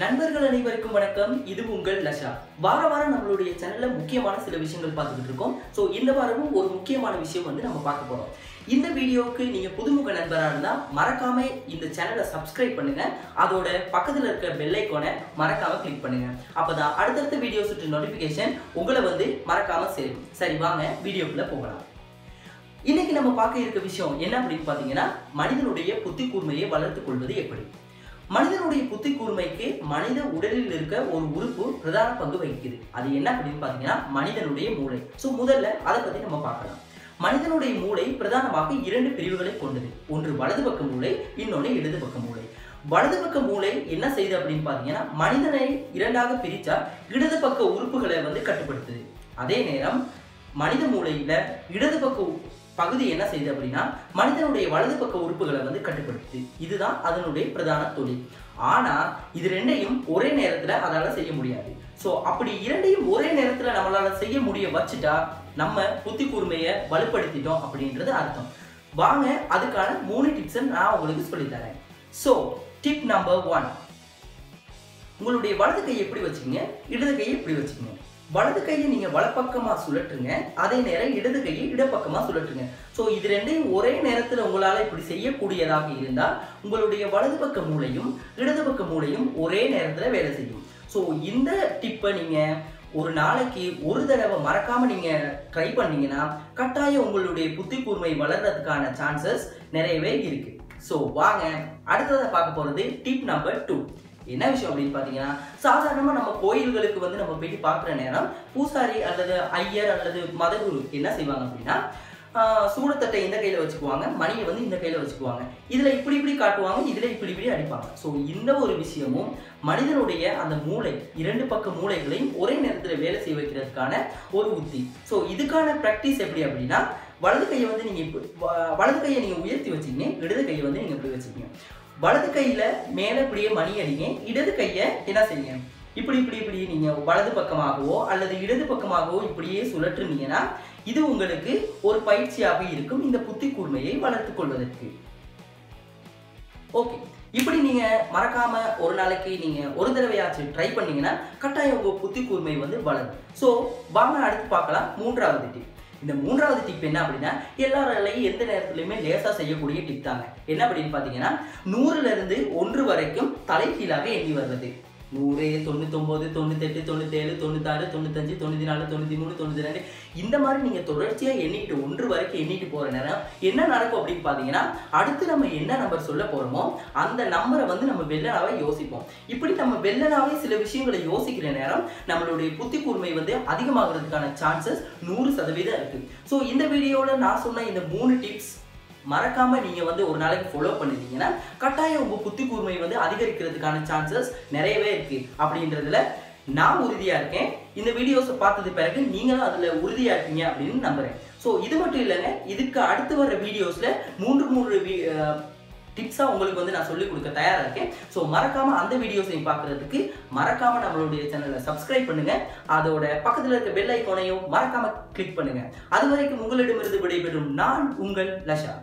நண்பர்கள் அனைவருக்கும் வணக்கம். இது உங்கள் லஷா. வாரம் நம்மளுடைய சேனல்ல முக்கியமான சில விஷயங்கள் பார்த்துக்கிட்டு இருக்கோம். ஸோ இந்த வாரமும் ஒரு முக்கியமான விஷயம் நம்ம பார்க்க போறோம். இந்த வீடியோவுக்கு நீங்க புதுமுக நண்பராக இருந்தா மறக்காம இந்த சேனலை சப்ஸ்கிரைப் பண்ணுங்க. அதோட பக்கத்துல இருக்க பெல் ஐகானை மறக்காம கிளிக் பண்ணுங்க. அப்பதான் அடுத்தடுத்த வீடியோ சுற்று நோட்டிபிகேஷன் உங்களை மறக்காம சேரும். சரி, வாங்க வீடியோக்குள்ள போகலாம். இன்னைக்கு நம்ம பார்க்க இருக்க விஷயம் என்ன அப்படின்னு பாத்தீங்கன்னா, மனிதனுடைய புத்தி கூர்மையை வளர்த்துக் கொள்வது எப்படி. மனிதனுடைய புத்தி கூர்மைக்கு மனித உடலில் இருக்க ஒரு உறுப்பு பிரதான பங்கு வகிக்குது. அது என்ன அப்படின்னு பாத்தீங்கன்னா, மனிதனுடைய மூளை. சோ முதல்ல அதை பத்தி நம்ம பார்க்கலாம். மனிதனுடைய மூளை பிரதானமாக 2 பிரிவுகளை கொண்டது. ஒன்று வலது பக்க மூளை, இன்னொன்று இடது பக்க மூளை. வலது பக்க மூளை என்ன செய்யுது அப்படின்னு பாத்தீங்கன்னா, மனிதனை 2ஆக பிரிச்சா இடது பக்க உறுப்புகளை கட்டுப்படுத்துது. அதே நேரம் மனித மூளையில இடது பக்க பகுதி என்ன செய்யுது அப்படின்னா, மனிதனுடைய வலது பக்க உறுப்புகளை கட்டுப்படுத்துது. இதுதான் அதனுடைய பிரதான தொழில். ஆனா இது ரெண்டையும் ஒரே நேரத்துல அதால செய்ய முடியாது. சோ அப்படி இரண்டையும் ஒரே நேரத்துல நம்மளால செய்ய முடிய வச்சுட்டா நம்ம புத்தி கூர்மையை வலுப்படுத்திட்டோம் அப்படின்றது அர்த்தம். வாங்க அதுக்கான 3 டிப்ஸ் நான் உங்களுக்கு சொல்லி தரேன். சோ டிப் நம்பர் 1, உங்களுடைய வலது கையை எப்படி வச்சுக்கீங்க, இடது கையை எப்படி வச்சுக்கீங்க. வலது கையை நீங்க வலப்பக்கமா சுழற்றுங்க, அதே நேரம் இடது கையை இடப்பக்கமா சுழற்றுங்க. சோ இது ரெண்டையும் ஒரே நேரத்துல உங்களால இப்படி செய்யக்கூடியதாக இருந்தா உங்களுடைய வலது பக்க மூளையும் இடது பக்க மூளையும் ஒரே நேரத்துல வேலை செய்யும். சோ இந்த டிப்பை நீங்க ஒரு நாளைக்கு ஒரு தடவை மறக்காம நீங்க ட்ரை பண்ணீங்கன்னா கட்டாயம் உங்களுடைய புத்தி கூர்மை வளர்றதுக்கான சான்சஸ் நிறையவே இருக்கு. சோ வாங்க அடுத்ததை பார்க்க போறது டிப் நம்பர் 2. என்ன விஷயம் அப்படின்னு பாத்தீங்கன்னா, சாதாரணமா நம்ம கோயில்களுக்கு நம்ம போயிட்டு பார்க்குற நேரம் பூசாரி அல்லது ஐயர் அல்லது மதகுரு என்ன செய்வாங்க அப்படின்னா, சூடத்தட்டை இந்த கையில வச்சுக்குவாங்க, மணியை இந்த கையில வச்சுக்குவாங்க. இதுல இப்படி காட்டுவாங்க, இதுல இப்படி அடிப்பாங்க. ஸோ இந்த ஒரு விஷயமும் மனிதனுடைய அந்த மூளை 2 பக்க மூளைகளையும் ஒரே நேரத்தில் வேலை செய்ய வைக்கிறதுக்கான ஒரு உத்தி. ஸோ இதுக்கான ப்ராக்டிஸ் எப்படி அப்படின்னா, வலது கையை வலது கையை நீங்க உயர்த்தி வச்சுக்கீங்க, இடது கையை நீங்க இப்படி வச்சுக்கீங்க. வலது கையில மேல இப்படியே மணி அடிங்க, இடது கையை என்ன செய்யுங்க, இப்படி நீங்க வலது பக்கமாகவோ அல்லது இடது பக்கமாகவோ இப்படியே சுழற்றுனீங்கன்னா இது உங்களுக்கு ஒரு பயிற்சியாக இருக்கும் இந்த புத்தி கூர்மையை வளர்த்துக் கொள்வதற்கு. ஓகே, இப்படி நீங்க மறக்காம ஒரு நாளைக்கு நீங்க ஒரு தடவையாச்சும் ட்ரை பண்ணீங்கன்னா கட்டாயம் உங்க புத்தி கூர்மை வளரும். ஸோ வாங்க அடுத்து பார்க்கலாம் 3வது டிப். இந்த 3வது டிப் என்ன அப்படின்னா, எல்லாராலையும் எந்த நேரத்துலையுமே லேசா செய்யக்கூடிய டிப் தாங்க. என்ன அப்படின்னு பாத்தீங்கன்னா, 100ல இருந்து 1 வரைக்கும் தலைகீழாக எண்ணி வருவது. 100, 99, 98, 97, 96, 95, 94, 93, 92 இந்த மாதிரி நீங்க தொடர்ச்சியா எண்ணிட்டு 1 வரைக்கும் எண்ணிட்டு போற நேரம் என்ன நடக்கும் அப்படின்னு பாத்தீங்கன்னா, அடுத்து நம்ம என்ன நம்பர் சொல்ல போறோமோ அந்த நம்பரை நம்ம வெள்ளனாவே யோசிப்போம். இப்படி நம்ம வெள்ளனாவே சில விஷயங்களை யோசிக்கிற நேரம் நம்மளுடைய புத்தி கூர்மை அதிகமாகிறதுக்கான சான்சஸ் 100% இருக்கு. ஸோ இந்த வீடியோல நான் சொன்ன இந்த 3 டிப்ஸ் மறக்காம நீங்க ஒரு நாளைக்கு ஃபாலோ பண்ணிட்டீங்கன்னா கட்டாயம் உங்க புத்தி கூர்மை அதிகரிக்கிறதுக்கான சான்சஸ் நிறையவே இருக்கு அப்படின்றதுல நான் உறுதியா இருக்கேன். இந்த வீடியோஸை பார்த்தது பிறகு நீங்களும் அதுல உறுதியா இருக்கீங்க அப்படின்னு நம்புறேன். ஸோ இது மட்டும் இல்லைங்க, இதுக்கு அடுத்து வர வீடியோஸ்ல 3 டிப்ஸா உங்களுக்கு நான் சொல்லிக் கொடுக்க தயாரா இருக்கேன். ஸோ மறக்காம அந்த வீடியோஸையும் பார்க்கறதுக்கு மறக்காம நம்மளுடைய சேனலை சப்ஸ்கிரைப் பண்ணுங்க. அதோட பக்கத்துல இருக்க பெல் ஐகானையும் மறக்காம கிளிக் பண்ணுங்க. அது வரைக்கும் உங்களிடமிருந்து விடைபெறும் நான் உங்கள் லஷா.